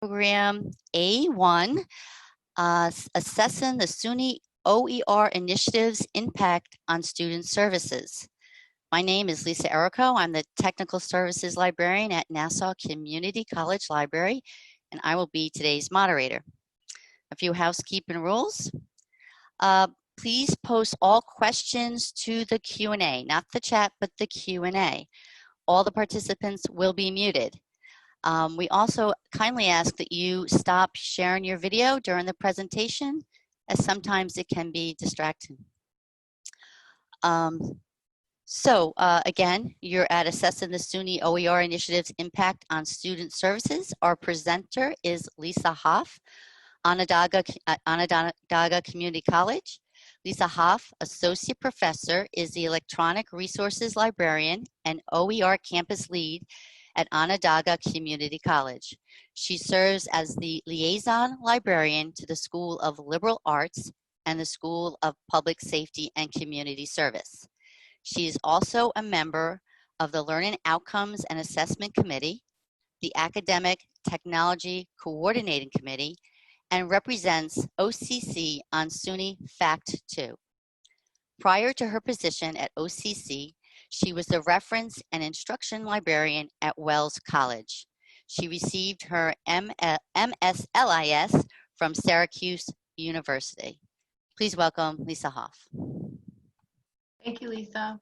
Program A1, assessing the SUNY OER Initiative's impact on student services. My name is Lisa Errico. I'm the Technical Services Librarian at Nassau Community College Library, and I will be today's moderator. A few housekeeping rules. Please post all questions to the Q&A, not the chat, but the Q&A. All the participants will be muted. We also kindly ask that you stop sharing your video during the presentation, as sometimes it can be distracting. Again, you're at Assessing the SUNY OER Initiative's Impact on Student Services. Our presenter is Lisa Hoff, Onondaga Community College. Lisa Hoff, Associate Professor, is the Electronic Resources Librarian and OER Campus Lead at Onondaga Community College. She serves as the Liaison Librarian to the School of Liberal Arts and the School of Public Safety and Community Service. She is also a member of the Learning Outcomes and Assessment Committee, the Academic Technology Coordinating Committee, and represents OCC on SUNY Fact 2. Prior to her position at OCC, she was the Reference and Instruction Librarian at Wells College. She received her MSLIS from Syracuse University. Please welcome Lisa Hoff. Thank you, Lisa.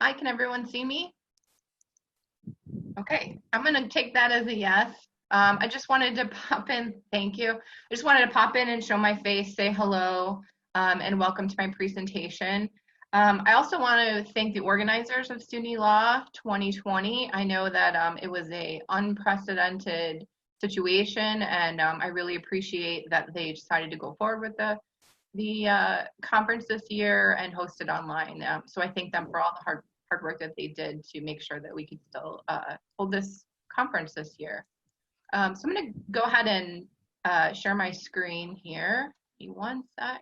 Hi, can everyone see me? Okay, I'm gonna take that as a yes. I just wanted to pop in, thank you. I just wanted to pop in and show my face, say hello, and welcome to my presentation. I also want to thank the organizers of SUNYLA 2020. I know that it was an unprecedented situation, and I really appreciate that they decided to go forward with the conference this year and host it online. So I thank them for all the hard work that they did to make sure that we could still hold this conference this year. So I'm going to go ahead and share my screen here. Give me one sec.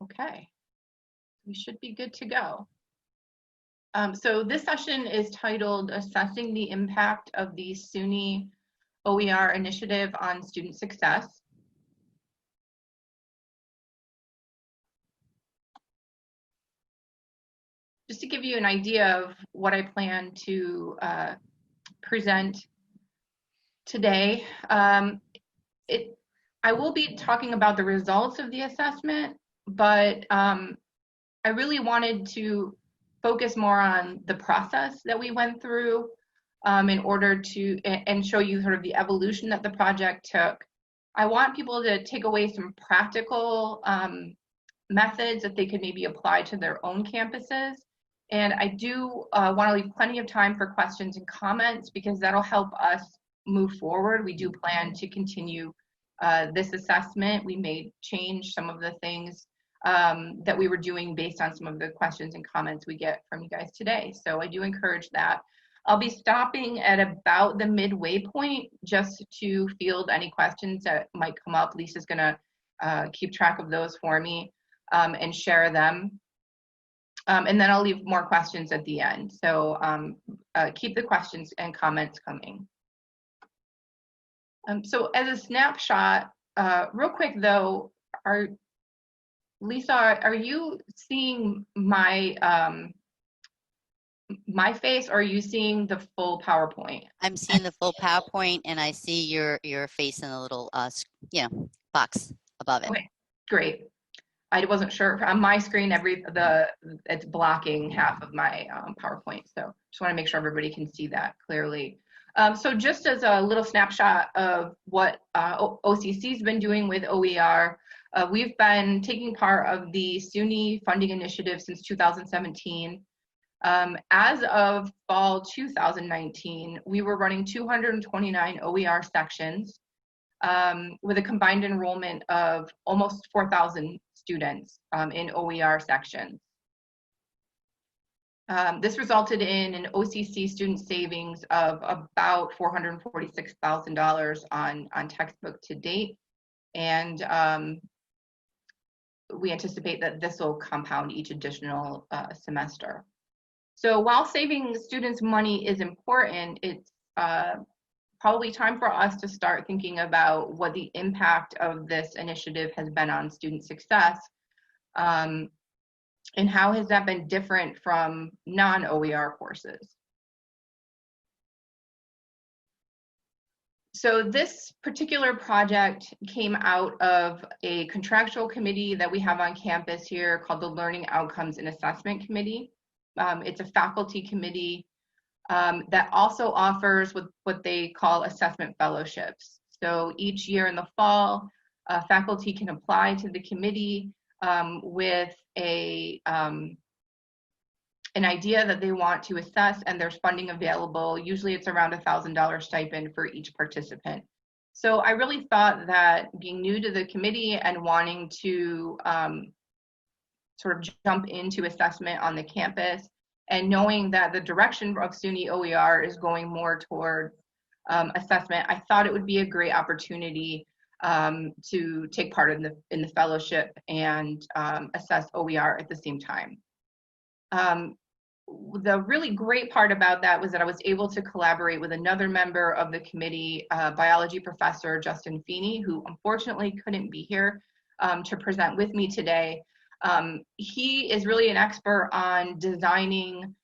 Okay, we should be good to go. So this session is titled Assessing the Impact of the SUNY OER Initiative on Student Success. Just to give you an idea of what I plan to present today, I will be talking about the results of the assessment, but I really wanted to focus more on the process that we went through in order to, and show you sort of the evolution that the project took. I want people to take away some practical methods that they could maybe apply to their own campuses. And I do want to leave plenty of time for questions and comments because that'll help us move forward. We do plan to continue this assessment. We may change some of the things that we were doing based on some of the questions and comments we get from you guys today. So I do encourage that. I'll be stopping at about the midway point just to field any questions that might come up. Lisa's gonna keep track of those for me and share them. And then I'll leave more questions at the end. So keep the questions and comments coming. So as a snapshot, real quick though, Lisa, are you seeing my my face, or are you seeing the full PowerPoint? I'm seeing the full PowerPoint, and I see your face in a little box above it. Okay, great. I wasn't sure on my screen. It's blocking half of my PowerPoint, so just want to make sure everybody can see that clearly. So just as a little snapshot of what OCC's been doing with OER, we've been taking part of the SUNY Funding Initiative since 2017. As of fall 2019, we were running 229 OER sections with a combined enrollment of almost 4,000 students in OER sections. This resulted in an OCC student savings of about $446,000 on textbook to date, and we anticipate that this will compound each additional semester. So while saving students money is important, it's probably time for us to start thinking about what the impact of this initiative has been on student success, and how has that been different from non-OER courses. So this particular project came out of a contractual committee that we have on campus here called the Learning Outcomes and Assessment Committee. It's a faculty committee that also offers what they call assessment fellowships. So each year in the fall, faculty can apply to the committee with an idea that they want to assess, and there's funding available. Usually it's around $1,000 stipend for each participant. So I really thought that being new to the committee and wanting to sort of jump into assessment on the campus, and knowing that the direction of SUNY OER is going more toward assessment, I thought it would be a great opportunity to take part in the fellowship and assess OER at the same time. The really great part about that was that I was able to collaborate with another member of the committee, biology professor Justin Feeney, who unfortunately couldn't be here to present with me today. He is really an expert on designing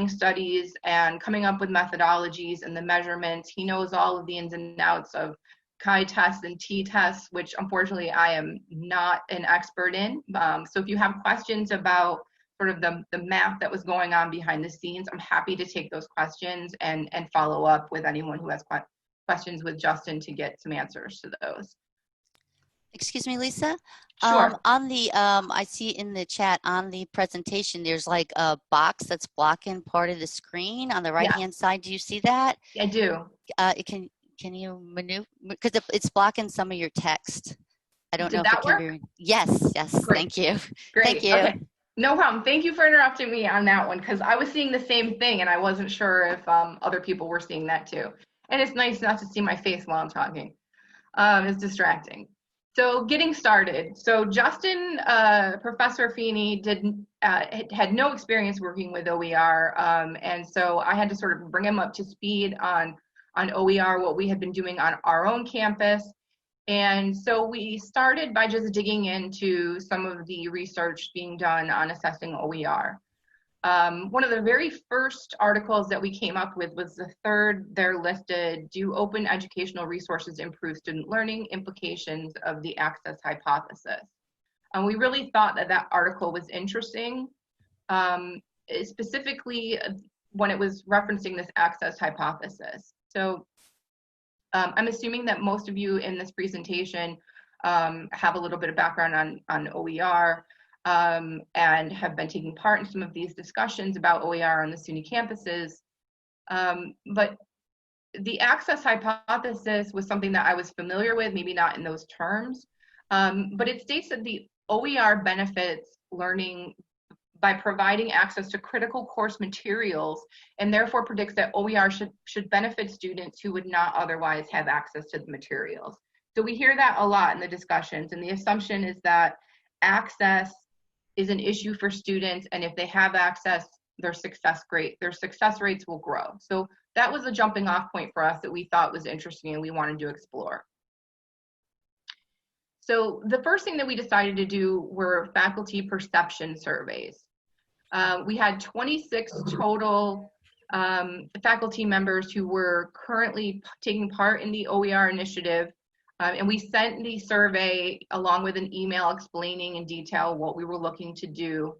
studies and coming up with methodologies and the measurements. He knows all of the ins and outs of chi-tests and t-tests, which unfortunately I am not an expert in. So if you have questions about sort of the math that was going on behind the scenes, I'm happy to take those questions and follow up with anyone who has questions with Justin to get some answers to those. Excuse me, Lisa. Sure. On the, I see in the chat on the presentation, there's like a box that's blocking part of the screen on the right-hand side. Do you see that? I do. Can you maneuver? Because it's blocking some of your text. I don't know if it can be. Yes. Great. Thank you. Great. Thank you. Okay. No problem. Thank you for interrupting me on that one, because I was seeing the same thing and I wasn't sure if other people were seeing that too. And it's nice not to see my face while I'm talking. It's distracting. So getting started. So Justin, Professor Feeney had no experience working with OER, and so I had to sort of bring him up to speed on OER, what we had been doing on our own campus. And so we started by just digging into some of the research being done on assessing OER. One of the very first articles that we came up with was the third there listed, Do Open Educational Resources Improve Student Learning? Implications of the Access Hypothesis. And we really thought that article was interesting, specifically when it was referencing this access hypothesis. So I'm assuming that most of you in this presentation have a little bit of background on OER and have been taking part in some of these discussions about OER on the SUNY campuses. But the access hypothesis was something that I was familiar with, maybe not in those terms, but it states that the OER benefits learning by providing access to critical course materials, and therefore predicts that OER should benefit students who would not otherwise have access to the materials. So we hear that a lot in the discussions, and the assumption is that access is an issue for students, and if they have access, their success rates will grow. So that was a jumping off point for us that we thought was interesting and we wanted to explore. So the first thing that we decided to do were faculty perception surveys. We had 26 total faculty members who were currently taking part in the OER initiative, and we sent the survey along with an email explaining in detail what we were looking to do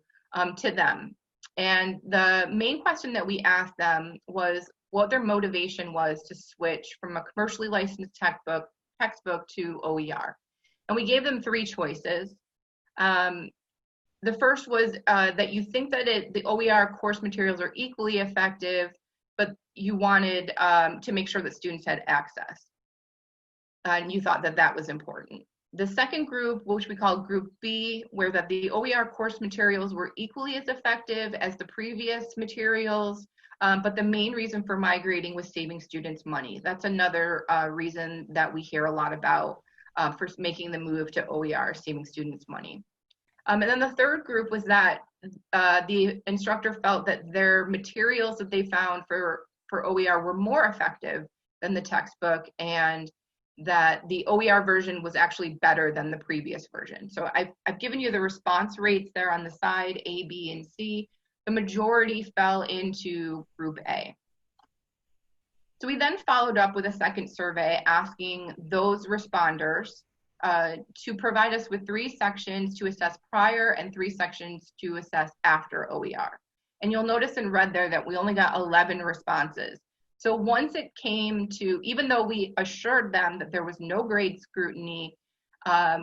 to them. And the main question that we asked them was what their motivation was to switch from a commercially licensed textbook to OER. And we gave them 3 choices. The first was that you think that the OER course materials are equally effective, but you wanted to make sure that students had access. And you thought that that was important. The second group, which we call Group B, where that the OER course materials were equally as effective as the previous materials, but the main reason for migrating was saving students money. That's another reason that we hear a lot about for making the move to OER, saving students money. And then the third group was that the instructor felt that their materials that they found for for OER were more effective than the textbook, and that the OER version was actually better than the previous version. So I've given you the response rates there on the side, A, B, and C. The majority fell into group A. So we then followed up with a second survey asking those responders to provide us with 3 sections to assess prior and 3 sections to assess after OER. And you'll notice in red there that we only got 11 responses. So once it came to, even though we assured them that there was no grade scrutiny,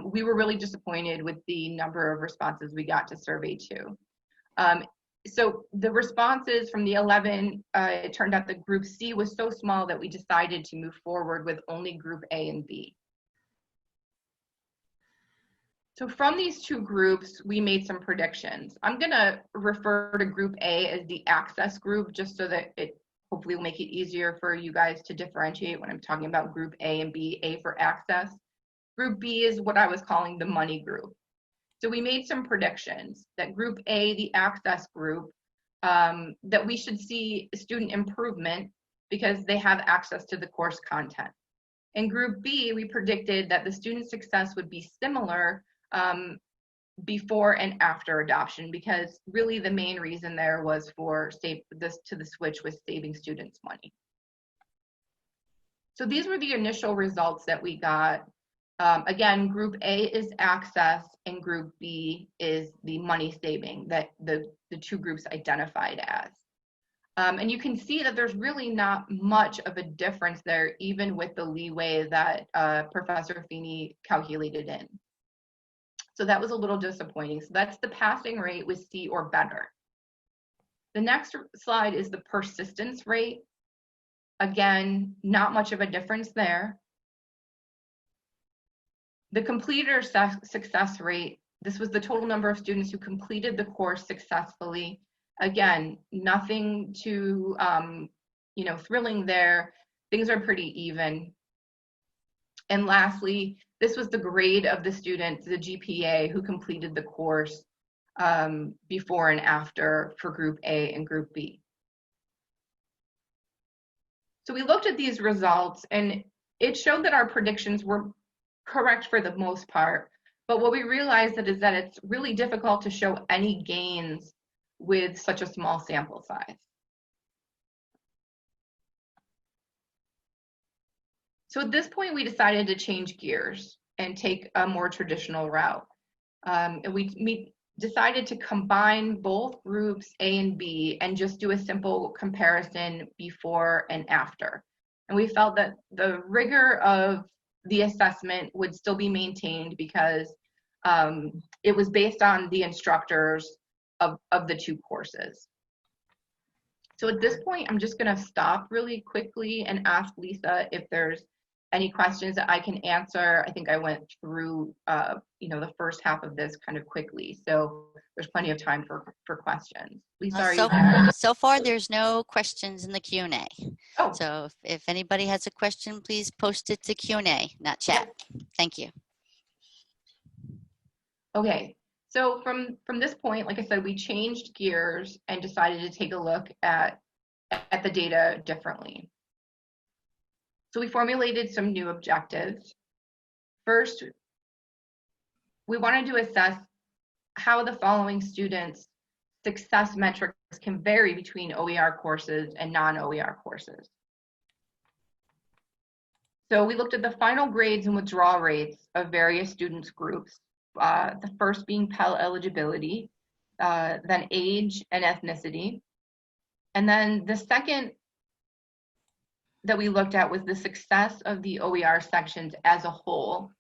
we were really disappointed with the number of responses we got to survey 2. So the responses from the 11, it turned out that group C was so small that we decided to move forward with only group A and B. So from these 2 groups, we made some predictions. I'm gonna refer to group A as the access group, just so that it hopefully will make it easier for you guys to differentiate when I'm talking about group A and B, A for access. Group B is what I was calling the money group. So we made some predictions that group A, the access group, that we should see student improvement because they have access to the course content. In group B, we predicted that the student success would be similar before and after adoption, because really the main reason there was for the switch was saving students money. So these were the initial results that we got. Again, group A is access and group B is the money saving that the 2 groups identified as. And you can see that there's really not much of a difference there, even with the leeway that Professor Feeney calculated in. So that was a little disappointing. So that's the passing rate with C or better. The next slide is the persistence rate. Again, not much of a difference there. The completer success rate, this was the total number of students who completed the course successfully. Again, nothing too thrilling there. Things are pretty even. And lastly, this was the grade of the student, the GPA, who completed the course before and after for group A and group B. So we looked at these results and it showed that our predictions were correct for the most part, but what we realized is that it's really difficult to show any gains with such a small sample size. So at this point, we decided to change gears and take a more traditional route. And we decided to combine both groups A and B and just do a simple comparison before and after. And we felt that the rigor of the assessment would still be maintained because it was based on the instructors of the 2 courses. So at this point, I'm just gonna stop really quickly and ask Lisa if there's any questions that I can answer. I think I went through the first half of this kind of quickly, so there's plenty of time for questions. Lisa, are you there? So far, there's no questions in the Q&A. Oh. So if anybody has a question, please post it to Q&A, not chat. Yep. Thank you. Okay, so from this point, like I said, we changed gears and decided to take a look at the data differently. So we formulated some new objectives. First, we wanted to assess how the following students' success metrics can vary between OER courses and non-OER courses. So we looked at the final grades and withdrawal rates of various students groups, the first being Pell eligibility, then age and ethnicity. And then the second that we looked at was the success of the OER sections as a whole,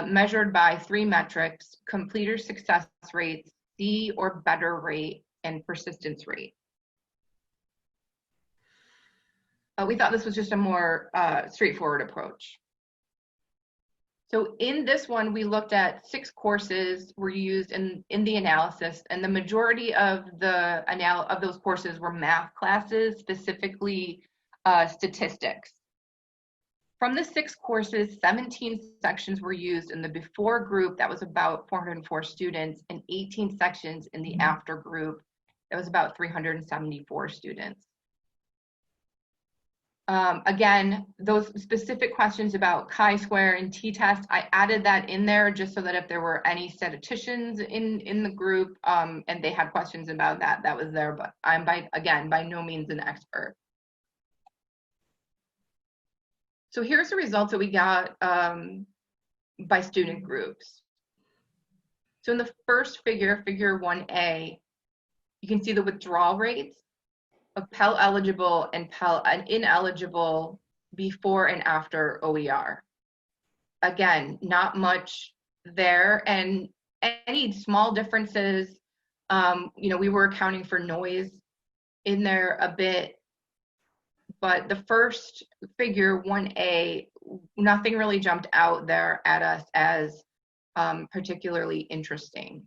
measured by 3 metrics: completer success rates, C or better rate, and persistence rate. We thought this was just a more straightforward approach. So in this one, we looked at 6 courses were used in the analysis, and the majority of those courses were math classes, specifically statistics. From the 6 courses, 17 sections were used in the before group, that was about 404 students, and 18 sections in the after group, that was about 374 students. Again, those specific questions about chi-square and t-test, I added that in there just so that if there were any statisticians in the group and they had questions about that, that was there. But I'm, by no means an expert. So here's the results that we got by student groups. So in the first figure, figure 1A, you can see the withdrawal rates of Pell eligible and Pell ineligible before and after OER. Again, not much there, and any small differences, we were accounting for noise in there a bit, but the first figure 1A, nothing really jumped out there at us as particularly interesting.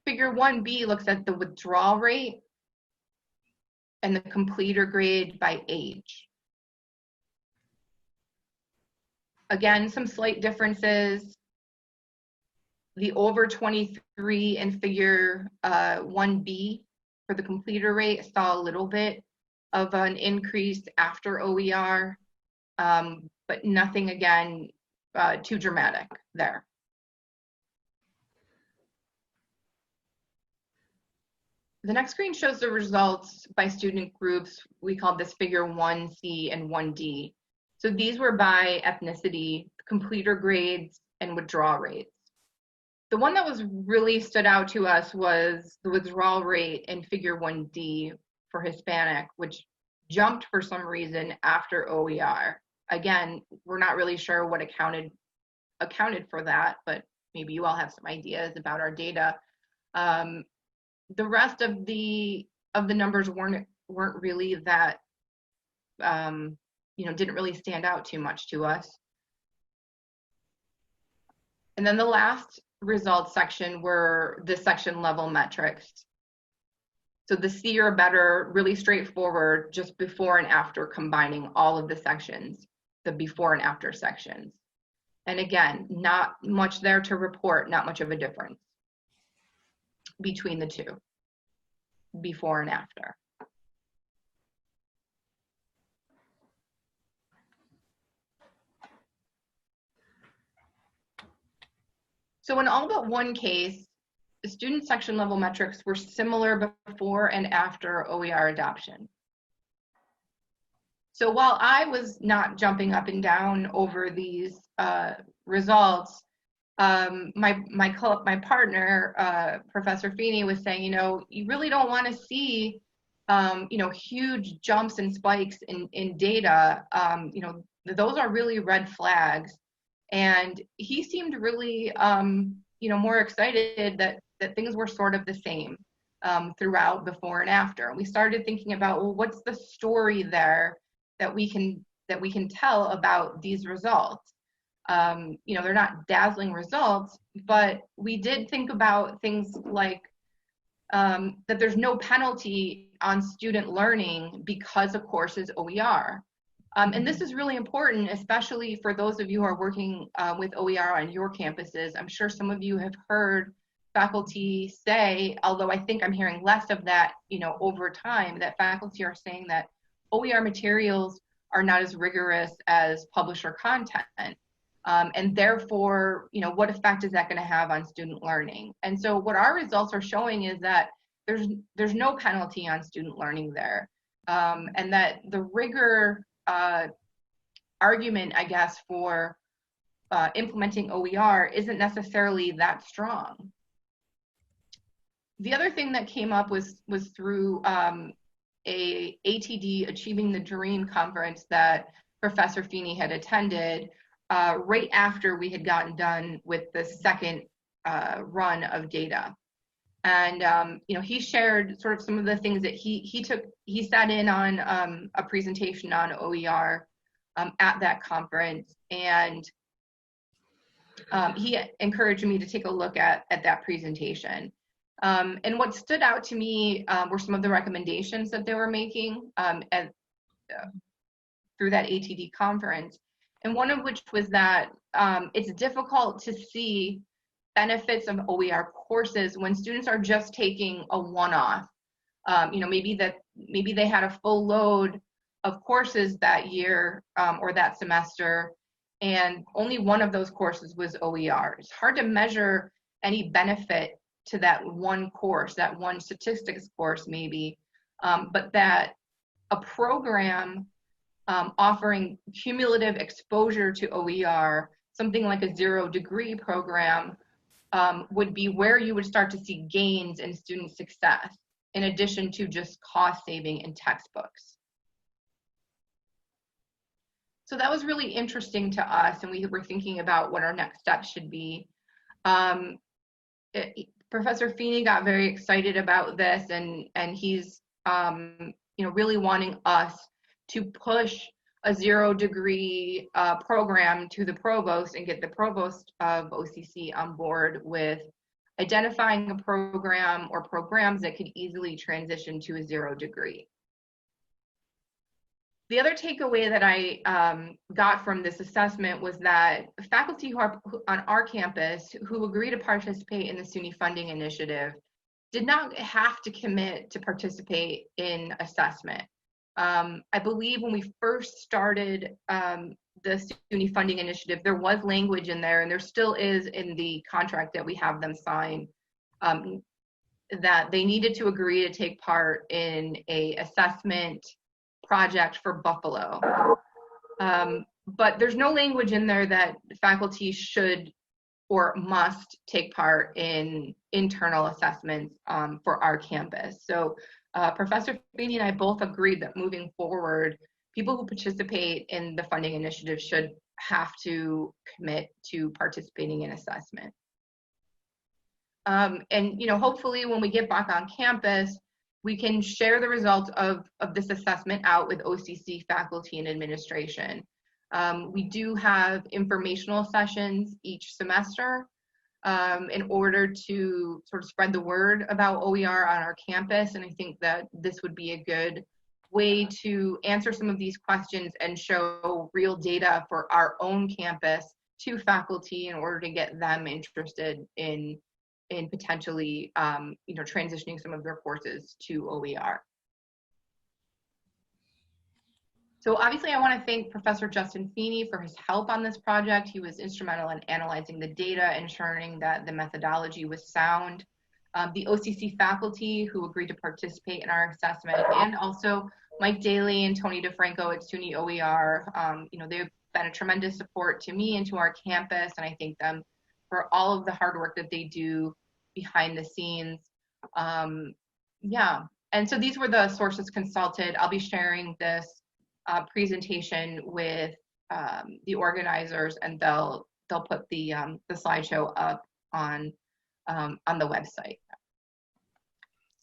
Figure 1B looks at the withdrawal rate and the completer grade by age. Again, some slight differences. The over 23 in figure 1B for the completer rate saw a little bit of an increase after OER, but nothing, again, too dramatic there. The next screen shows the results by student groups. We call this figure 1C and 1D. So these were by ethnicity, completer grades, and withdrawal rates. The one that was really stood out to us was the withdrawal rate in figure 1D for Hispanic, which jumped for some reason after OER. Again, we're not really sure what accounted for that, but maybe you all have some ideas about our data. The rest of the numbers weren't really that, didn't really stand out too much to us. And then the last results section were the section level metrics. So the C or better, really straightforward, just before and after combining all of the sections, the before and after sections. And again, not much there to report, not much of a difference between the two, before and after. So in all but one case, the student section level metrics were similar before and after OER adoption. So while I was not jumping up and down over these results, my partner, Professor Feeney, was saying, you really don't want to see, huge jumps and spikes in data. Those are really red flags. And he seemed really, more excited that things were sort of the same throughout, before and after. And we started thinking about, well, what's the story there that we can tell about these results? They're not dazzling results, but we did think about things like that there's no penalty on student learning because a course is OER. And this is really important, especially for those of you who are working with OER on your campuses. I'm sure some of you have heard faculty say, although I think I'm hearing less of that, over time, that faculty are saying that OER materials are not as rigorous as publisher content. And therefore, what effect is that going to have on student learning? And so what our results are showing is that there's no penalty on student learning there. And that the rigor argument, I guess, for implementing OER isn't necessarily that strong. The other thing that came up was through a ATD Achieving the Dream conference that Professor Feeney had attended right after we had gotten done with the second run of data. And he shared sort of some of the things that he sat in on a presentation on OER at that conference, and he encouraged me to take a look at that presentation. And what stood out to me were some of the recommendations that they were making through that ATD conference. And one of which was that it's difficult to see benefits of OER courses when students are just taking a one-off. You know, maybe they had a full load of courses that year or that semester, and only one of those courses was OER. It's hard to measure any benefit to that one course, that one statistics course maybe, but that a program offering cumulative exposure to OER, something like a 0-degree program, would be where you would start to see gains in student success, in addition to just cost saving in textbooks. So that was really interesting to us, and we were thinking about what our next steps should be. Professor Feeney got very excited about this, and he's you know, really wanting us to push a 0-degree program to the provost and get the provost of OCC on board with identifying a program or programs that could easily transition to a 0-degree. The other takeaway that I got from this assessment was that faculty who are on our campus who agree to participate in the SUNY Funding Initiative did not have to commit to participate in assessment. I believe when we first started the SUNY Funding Initiative, there was language in there, and there still is in the contract that we have them sign, that they needed to agree to take part in a assessment project for Buffalo. But there's no language in there that faculty should or must take part in internal assessments for our campus. So Professor Feeney and I both agreed that moving forward, people who participate in the funding initiative should have to commit to participating in assessment. And you know, hopefully when we get back on campus, we can share the results of this assessment out with OCC faculty and administration. We do have informational sessions each semester in order to sort of spread the word about OER on our campus, and I think that this would be a good way to answer some of these questions and show real data for our own campus to faculty in order to get them interested in potentially you know, transitioning some of their courses to OER. So obviously I want to thank Professor Justin Feeney for his help on this project. He was instrumental in analyzing the data, ensuring that the methodology was sound. The OCC faculty who agreed to participate in our assessment, and also Mike Daly and Tony DeFranco at SUNY OER, you know, they've been a tremendous support to me and to our campus, and I thank them for all of the hard work that they do behind the scenes. Yeah, and so these were the sources consulted. I'll be sharing this presentation with the organizers, and they'll put the slideshow up on the website.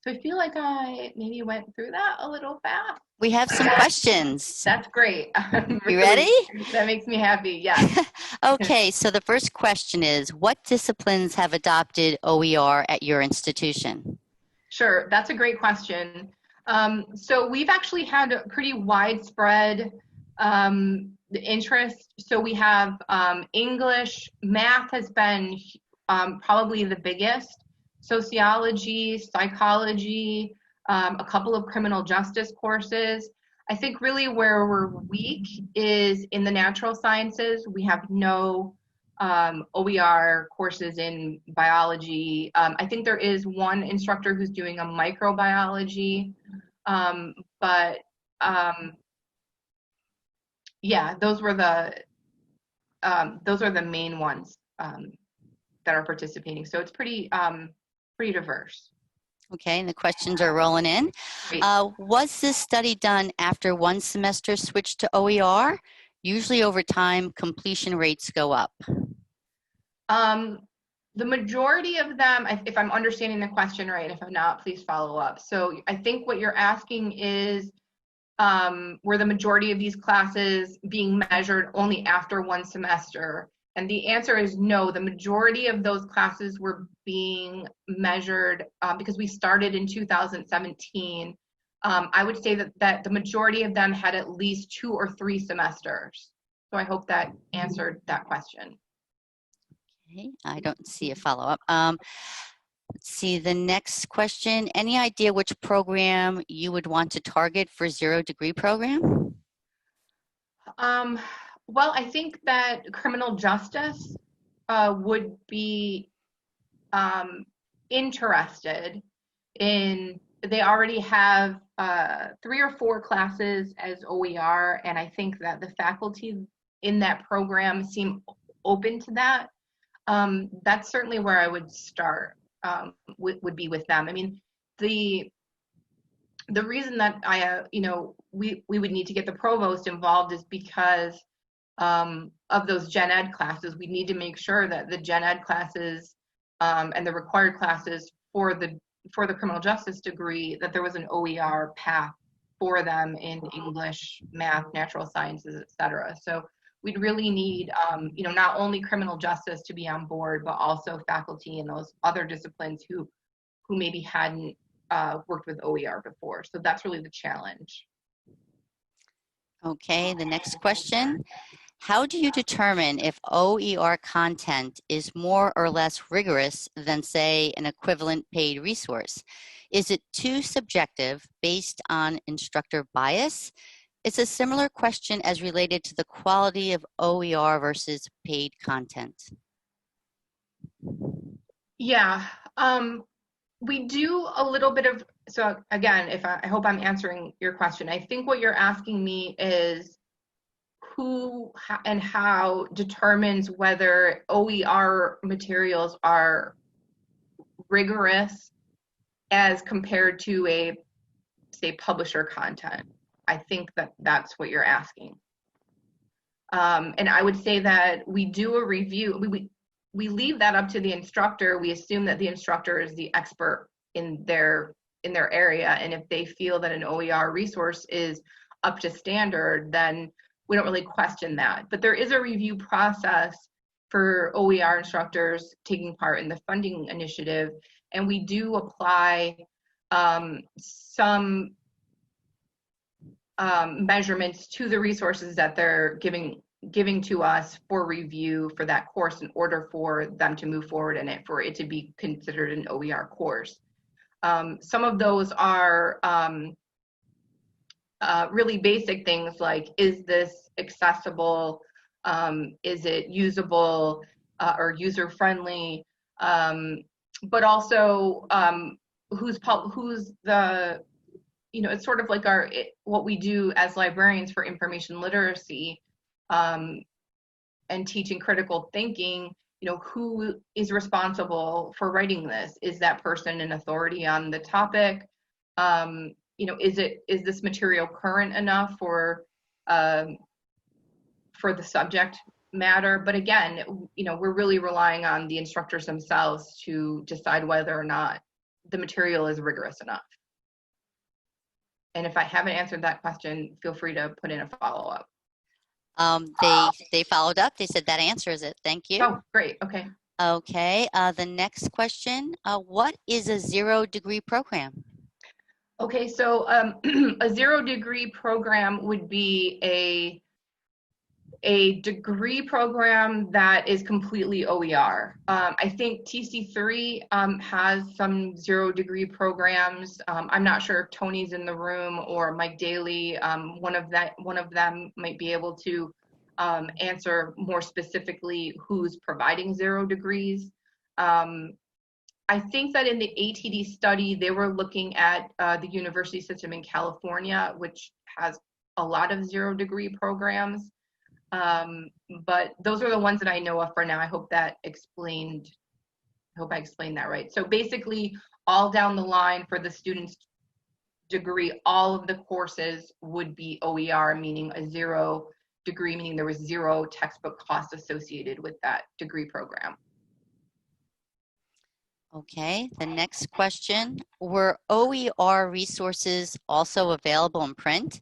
So I feel like I maybe went through that a little fast. We have some questions. That's great. You ready? That makes me happy, yeah. Okay, so the first question is, what disciplines have adopted OER at your institution? Sure, that's a great question. So we've actually had a pretty widespread interest. So we have English, math has been probably the biggest, sociology, psychology, a couple of criminal justice courses. I think really where we're weak is in the natural sciences. We have no OER courses in biology. I think there is one instructor who's doing a microbiology, but yeah, those are the main ones that are participating. So it's pretty diverse. Okay, and the questions are rolling in. Was this study done after one semester switched to OER? Usually over time, completion rates go up. The majority of them, if I'm understanding the question right, if I'm not, please follow up. So I think what you're asking is, were the majority of these classes being measured only after one semester? And the answer is no, the majority of those classes were being measured because we started in 2017. I would say that the majority of them had at least 2 or 3 semesters. So I hope that answered that question. Okay, I don't see a follow-up. Let's see the next question. Any idea which program you would want to target for 0 degree program? Well, I think that criminal justice would be interested in, they already have 3 or 4 classes as OER, and I think that the faculty in that program seem open to that. That's certainly where I would start, would be with them. I mean, the reason that we would need to get the provost involved is because of those gen ed classes. We need to make sure that the gen ed classes and the required classes for the criminal justice degree, that there was an OER path for them in English, math, natural sciences, etc. So we'd really need not only criminal justice to be on board, but also faculty in those other disciplines who maybe hadn't worked with OER before. So that's really the challenge. Okay, the next question. How do you determine if OER content is more or less rigorous than, say, an equivalent paid resource? Is it too subjective based on instructor bias? It's a similar question as related to the quality of OER versus paid content. Yeah, we do a little bit of, so again, I hope I'm answering your question. I think what you're asking me is who and how determines whether OER materials are rigorous as compared to a, say, publisher content. I think that that's what you're asking. And I would say that we do a review. We leave that up to the instructor. We assume that the instructor is the expert in their area, and if they feel that an OER resource is up to standard, then we don't really question that. But there is a review process for OER instructors taking part in the funding initiative, and we do apply some measurements to the resources that they're giving to us for review for that course in order for them to move forward in it, for it to be considered an OER course. Some of those are really basic things like, is this accessible? Is it usable or user-friendly? But also, who's the, it's sort of like what we do as librarians for information literacy and teaching critical thinking. Who is responsible for writing this? Is that person an authority on the topic? Is this material current enough for the subject matter? But again, we're really relying on the instructors themselves to decide whether or not the material is rigorous enough. And if I haven't answered that question, feel free to put in a follow-up. They followed up. They said that answers it. Thank you. Oh, great. Okay. Okay. The next question. What is a 0 degree program? Okay, so a 0 degree program would be a degree program that is completely OER. I think TC3 has some 0 degree programs. I'm not sure if Tony's in the room or Mike Daly. One of them might be able to answer more specifically who's providing 0 degrees. I think that in the ATD study, they were looking at the university system in California, which has a lot of 0 degree programs. But those are the ones that I know of for now. I hope I explained that right. So basically, all down the line for the student's degree, all of the courses would be OER, meaning a 0 degree, meaning there was 0 textbook cost associated with that degree program. Okay, the next question. Were OER resources also available in print?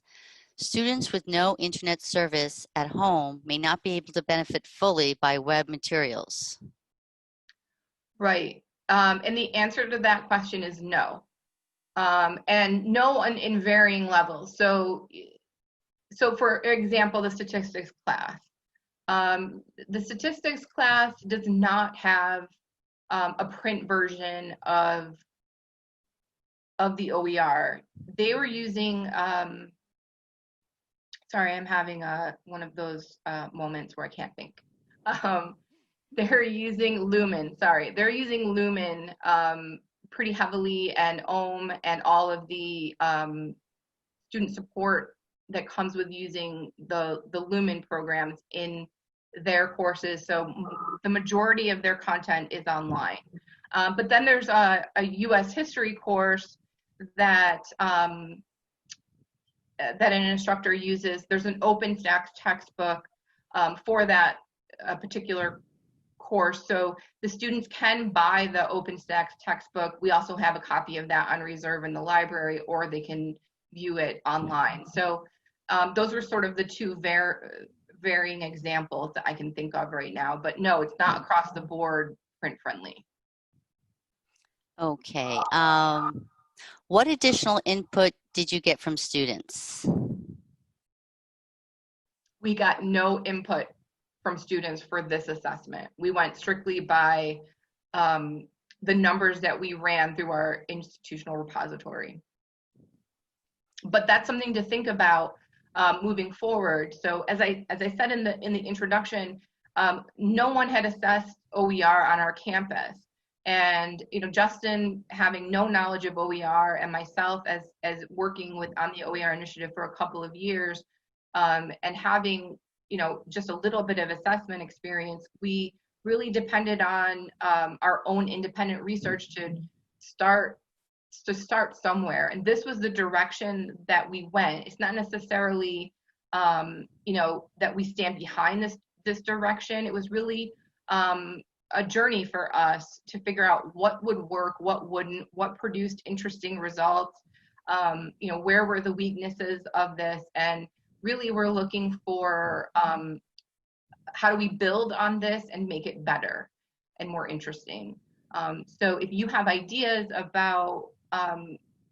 Students with no internet service at home may not be able to benefit fully by web materials. Right. And the answer to that question is no. And no in varying levels. So for example, the statistics class. The statistics class does not have a print version of the OER. They were using, sorry, I'm having one of those moments where I can't think. They're using Lumen, sorry. They're using Lumen pretty heavily, and OHM and all of the student support that comes with using the Lumen programs in their courses. So the majority of their content is online. But then there's a US history course that that an instructor uses. There's an OpenStax textbook for that particular course. So the students can buy the OpenStax textbook. We also have a copy of that on reserve in the library, or they can view it online. So those were sort of the two varying examples that I can think of right now. But no, it's not across the board print friendly. Okay. What additional input did you get from students? We got no input from students for this assessment. We went strictly by the numbers that we ran through our institutional repository. But that's something to think about moving forward. So as I said in the introduction, no one had assessed OER on our campus. And Justin, having no knowledge of OER, and myself as working on the OER initiative for a couple of years, and having just a little bit of assessment experience, we really depended on our own independent research to start somewhere. And this was the direction that we went. It's not necessarily that we stand behind this direction. It was really a journey for us to figure out what would work, what wouldn't, what produced interesting results, where were the weaknesses of this, and really we're looking for how do we build on this and make it better and more interesting. So if you have ideas about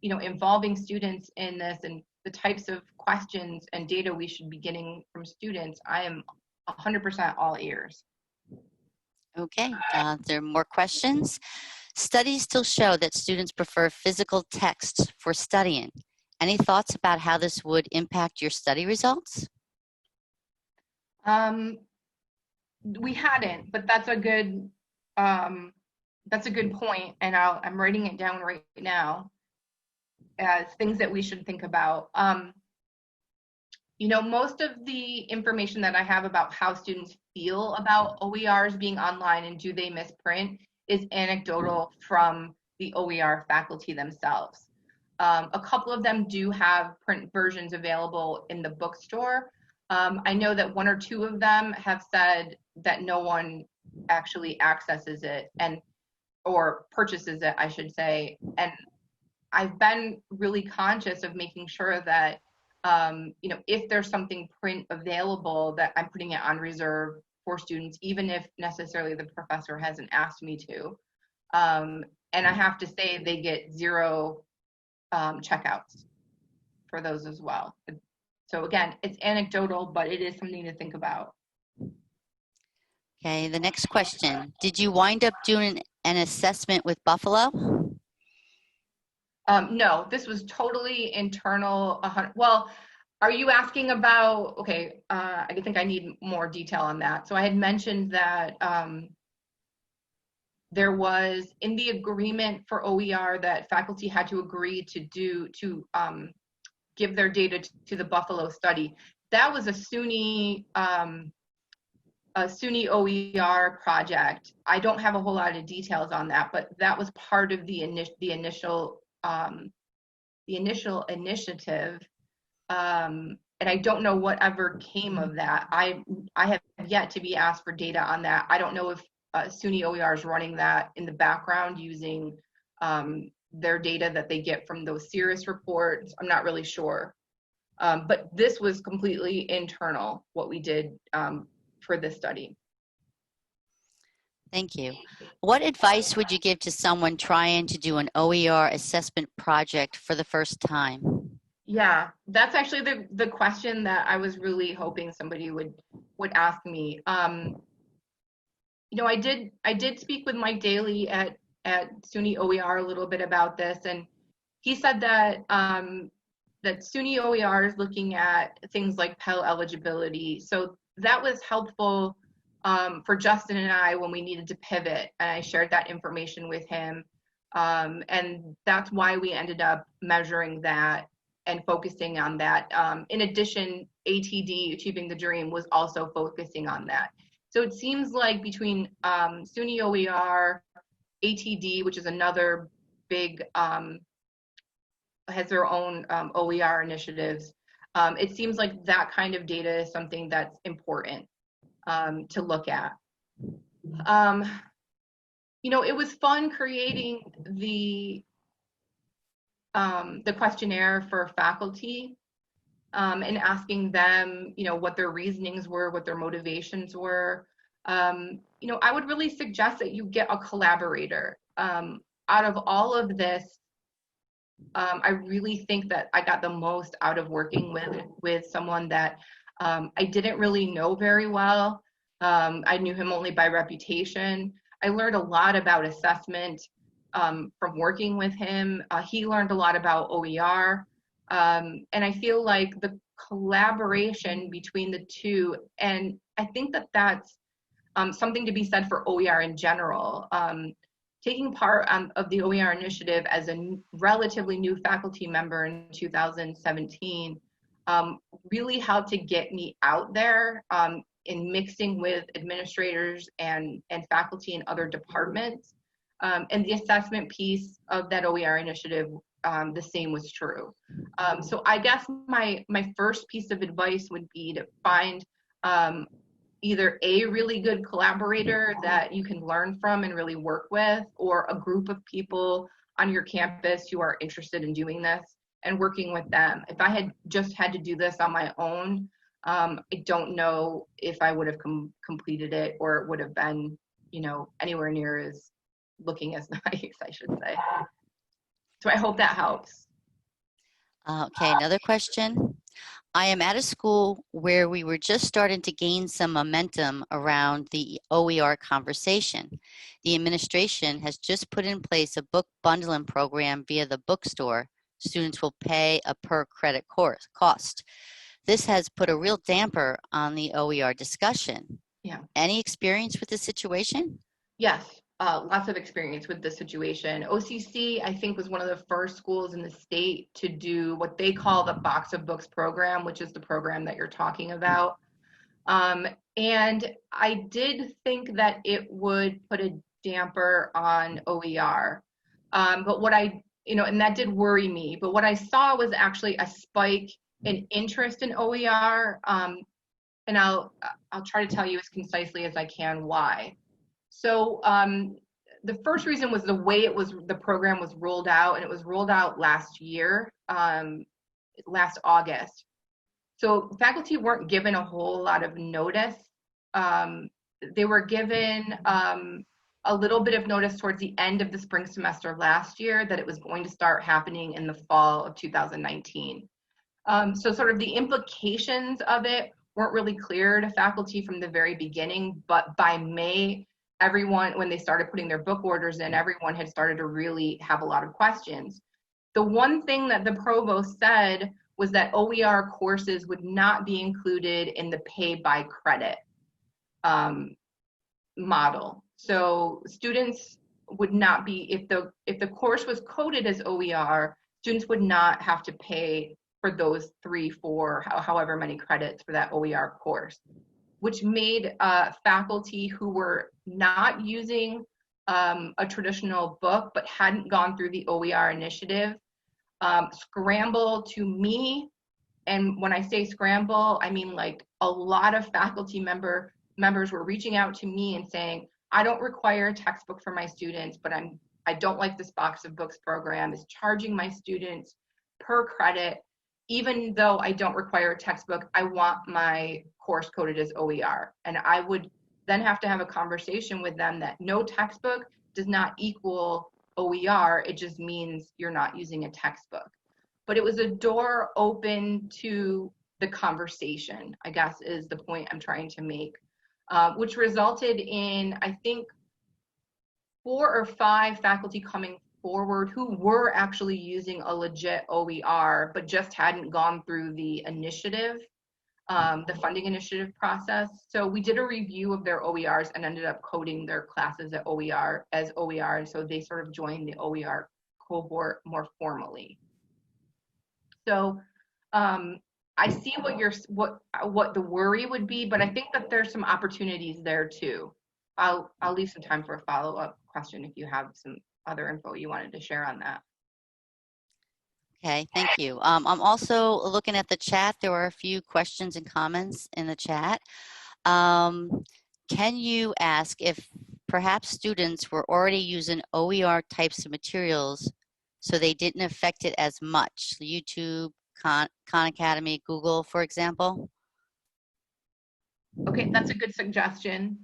involving students in this and the types of questions and data we should be getting from students, I am 100% all ears. Okay, there are more questions. Studies still show that students prefer physical text for studying. Any thoughts about how this would impact your study results? We hadn't, but that's a good point, and I'm writing it down right now as things that we should think about. Most of the information that I have about how students feel about OERs being online and do they miss print is anecdotal from the OER faculty themselves. A couple of them do have print versions available in the bookstore. I know that one or two of them have said that no one actually accesses it or purchases it, I should say. And I've been really conscious of making sure that if there's something print available, that I'm putting it on reserve for students, even if necessarily the professor hasn't asked me to. And I have to say they get 0 checkouts for those as well. So again, it's anecdotal, but it is something to think about. Okay, the next question. Did you wind up doing an assessment with Buffalo? No, this was totally internal. Well, are you asking about, okay, I think I need more detail on that. So I had mentioned that there was in the agreement for OER that faculty had to agree to give their data to the Buffalo study. That was a SUNY OER project. I don't have a whole lot of details on that, but that was part of the initial initiative, and I don't know whatever came of that. I have yet to be asked for data on that. I don't know if SUNY OER is running that in the background using their data that they get from those CIRRUS reports. I'm not really sure, but this was completely internal, what we did for this study. Thank you. What advice would you give to someone trying to do an OER assessment project for the first time? Yeah, that's actually the question that I was really hoping somebody would ask me. I did speak with Mike Daly at SUNY OER a little bit about this, and he said that that SUNY OER is looking at things like Pell eligibility. So that was helpful for Justin and I when we needed to pivot, and I shared that information with him. And that's why we ended up measuring that and focusing on that. In addition, ATD, Achieving the Dream, was also focusing on that. So it seems like between SUNY OER, ATD, which is another big, has their own OER initiatives, it seems like that kind of data is something that's important to look at. It was fun creating the questionnaire for faculty and asking them, what their reasonings were, what their motivations were. I would really suggest that you get a collaborator. Out of all of this, I really think that I got the most out of working with someone that I didn't really know very well. I knew him only by reputation. I learned a lot about assessment from working with him. He learned a lot about OER. And I feel like the collaboration between the two, and I think that that's something to be said for OER in general. Taking part of the OER initiative as a relatively new faculty member in 2017 really helped to get me out there in mixing with administrators and faculty in other departments. And the assessment piece of that OER initiative, the same was true. So I guess my first piece of advice would be to find either a really good collaborator that you can learn from and really work with, or a group of people on your campus who are interested in doing this and working with them. If I had just had to do this on my own, I don't know if I would have completed it, or it would have been, anywhere near as looking as nice, I should say. So I hope that helps. Okay, another question. I am at a school where we were just starting to gain some momentum around the OER conversation. The administration has just put in place a book bundling program via the bookstore. Students will pay a per credit cost. This has put a real damper on the OER discussion. Yeah. Any experience with this situation? Yes. Lots of experience with this situation. OCC, I think, was one of the first schools in the state to do what they call the Box of Books program, which is the program that you're talking about. And I did think that it would put a damper on OER. But what and that did worry me. But what I saw was actually a spike in interest in OER. And I'll try to tell you as concisely as I can why. So the first reason was the way the program was rolled out, and it was rolled out last year, last August. So faculty weren't given a whole lot of notice. They were given a little bit of notice towards the end of the spring semester last year that it was going to start happening in the fall of 2019. So sort of the implications of it weren't really clear to faculty from the very beginning, but by May, everyone, when they started putting their book orders in, everyone had started to really have a lot of questions. The one thing that the provost said was that OER courses would not be included in the pay by credit model. So students would not be, if the course was coded as OER, students would not have to pay for those 3, 4, however many credits for that OER course, which made faculty who were not using a traditional book but hadn't gone through the OER initiative scramble to me. And when I say scramble, I mean like a lot of faculty members were reaching out to me and saying, I don't require a textbook for my students, but I don't like this Box of Books program. It's charging my students per credit. Even though I don't require a textbook, I want my course coded as OER. And I would then have to have a conversation with them that no textbook does not equal OER. It just means you're not using a textbook. But it was a door open to the conversation, I guess, is the point I'm trying to make. which resulted in, I think, 4 or 5 faculty coming forward who were actually using a legit OER, but just hadn't gone through the initiative, the funding initiative process. So we did a review of their OERs and ended up coding their classes at OER as OER, and so they sort of joined the OER cohort more formally. So I see what the worry would be, but I think that there's some opportunities there too. I'll leave some time for a follow-up question if you have some other info you wanted to share on that. Okay, thank you. I'm also looking at the chat. There were a few questions and comments in the chat. Can you ask if perhaps students were already using OER types of materials so they didn't affect it as much? YouTube, Khan Academy, Google, for example? Okay, that's a good suggestion.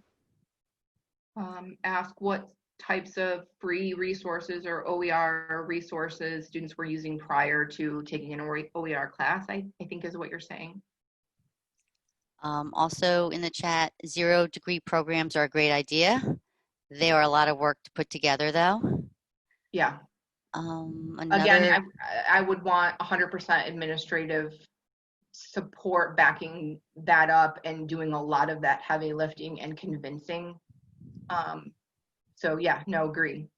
Ask what types of free resources or OER resources students were using prior to taking an OER class, I think is what you're saying. Also in the chat, 0-degree programs are a great idea. They are a lot of work to put together though. Yeah. Another... Again, I would want 100% administrative support backing that up and doing a lot of that heavy lifting and convincing. So yeah, no, agree.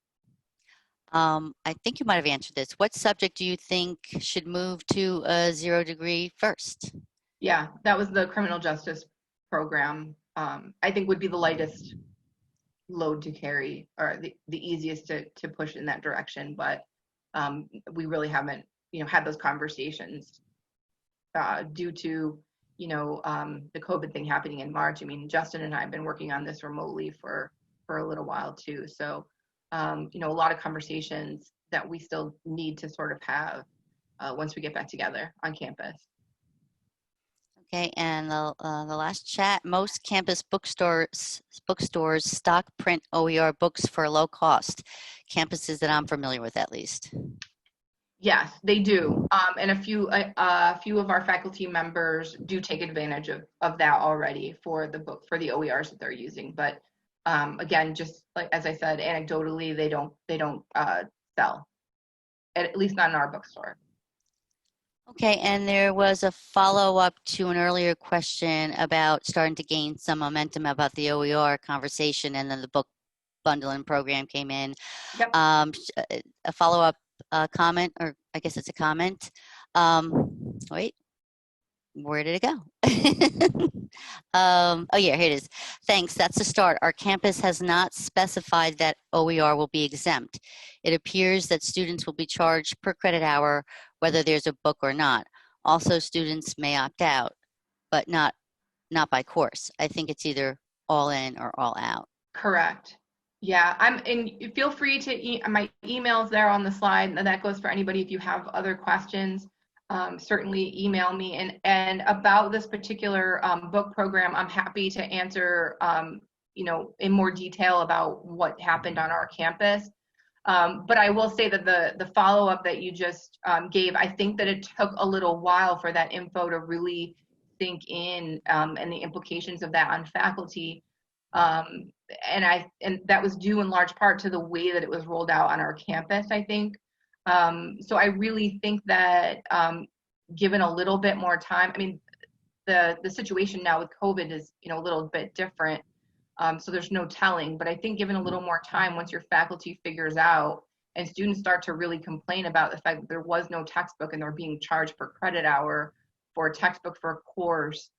I think you might have answered this. What subject do you think should move to a 0-degree first? Yeah, that was the criminal justice program. I think would be the lightest load to carry, or the easiest to push in that direction. But we really haven't, had those conversations due to, the COVID thing happening in March. I mean, Justin and I have been working on this remotely for a little while too. So, a lot of conversations that we still need to sort of have once we get back together on campus. Okay, and the last chat, most campus bookstores stock print OER books for low cost. Campuses that I'm familiar with, at least. Yes, they do, and a few of our faculty members do take advantage of that already for the OERs that they're using. But again, just like as I said, anecdotally, they don't sell, at least not in our bookstore. Okay, and there was a follow-up to an earlier question about starting to gain some momentum about the OER conversation, and then the book bundling program came in. Yep. A follow-up comment, or I guess it's a comment. Wait, where did it go? Oh yeah, here it is. Thanks, that's the start. Our campus has not specified that OER will be exempt. It appears that students will be charged per credit hour, whether there's a book or not. Also, students may opt out, but not by course. I think it's either all in or all out. Correct. Yeah, and feel free to my email's there on the slide, and that goes for anybody if you have other questions. Certainly email me, and about this particular book program, I'm happy to answer in more detail about what happened on our campus. But I will say that the follow-up that you just gave, I think that it took a little while for that info to really sink in, and the implications of that on faculty. And that was due in large part to the way that it was rolled out on our campus, I think. So I really think that given a little bit more time, I mean, the situation now with COVID is, a little bit different. So there's no telling, but I think given a little more time, once your faculty figures out and students start to really complain about the fact that there was no textbook and they're being charged per credit hour for a textbook for a course,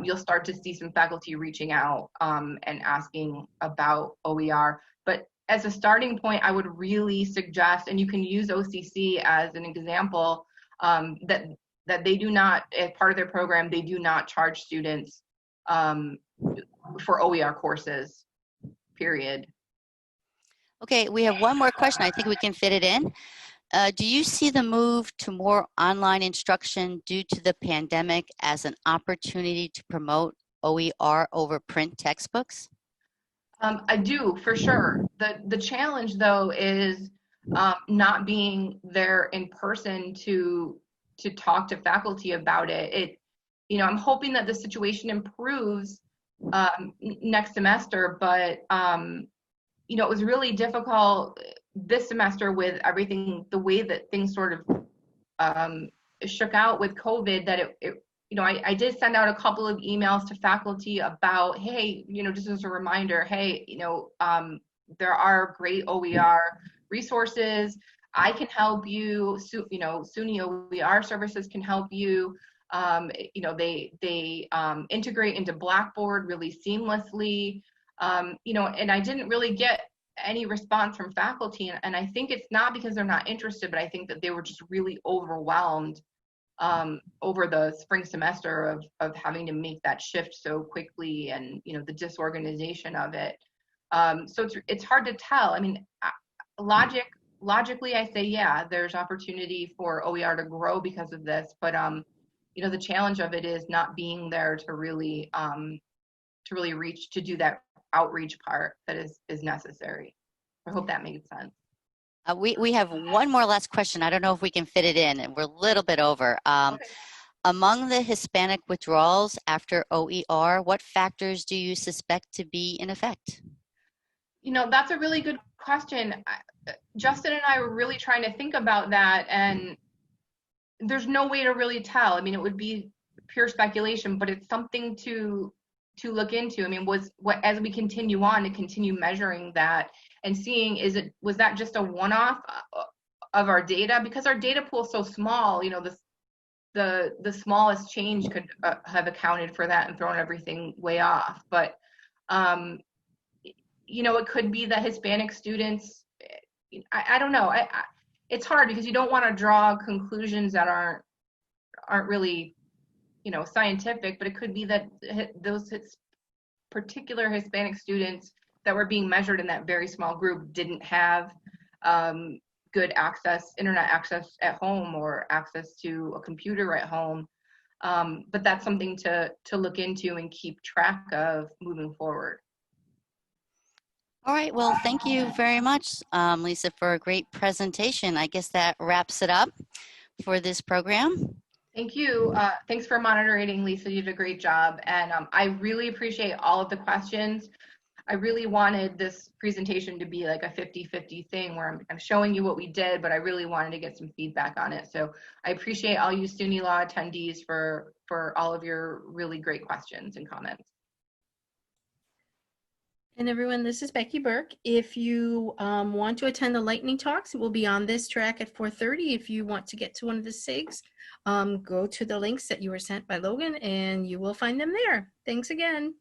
you'll start to see some faculty reaching out and asking about OER. But as a starting point, I would really suggest, and you can use OCC as an example, that they do not, as part of their program, they do not charge students for OER courses, period. Okay, we have one more question. I think we can fit it in. Do you see the move to more online instruction due to the pandemic as an opportunity to promote OER over print textbooks? I do, for sure. The challenge, though, is not being there in person to talk to faculty about it. I'm hoping that the situation improves next semester, but you know, it was really difficult this semester with everything, the way that things sort of shook out with COVID, that you know, I did send out a couple of emails to faculty about, hey, you know, just as a reminder, hey, you know, there are great OER resources. I can help you. You know, SUNY OER services can help you. You know, they integrate into Blackboard really seamlessly. You know, and I didn't really get any response from faculty, and I think it's not because they're not interested, but I think that they were just really overwhelmed over the spring semester of having to make that shift so quickly, and you know, the disorganization of it. So it's hard to tell. I mean, logically, I say, yeah, there's opportunity for OER to grow because of this, but you know, the challenge of it is not being there to really reach, to do that outreach part that is necessary. I hope that made sense. We have one more last question. I don't know if we can fit it in, and we're a little bit over. Okay. Among the Hispanic withdrawals after OER, what factors do you suspect to be in effect? You know, that's a really good question. Justin and I were really trying to think about that, and there's no way to really tell. I mean, it would be pure speculation, but it's something to look into. I mean, as we continue on to continue measuring that and seeing, was that just a one-off of our data? Because our data pool is so small, you know, the smallest change could have accounted for that and thrown everything way off. But you know, it could be that Hispanic students, I don't know. It's hard because you don't want to draw conclusions that aren't really, you know, scientific, but it could be that those particular Hispanic students that were being measured in that very small group didn't have good internet access at home, or access to a computer at home. But that's something to look into and keep track of moving forward. All right, well, thank you very much, Lisa, for a great presentation. I guess that wraps it up for this program. Thank you. Thanks for moderating, Lisa. You did a great job. And I really appreciate all of the questions. I really wanted this presentation to be like a 50-50 thing where I'm showing you what we did, but I really wanted to get some feedback on it. So I appreciate all you SUNYLA attendees for all of your really great questions and comments. And everyone, this is Becky Burke. If you want to attend the lightning talks, it will be on this track at 4:30. If you want to get to one of the SIGs, go to the links that you were sent by Logan and you will find them there. Thanks again.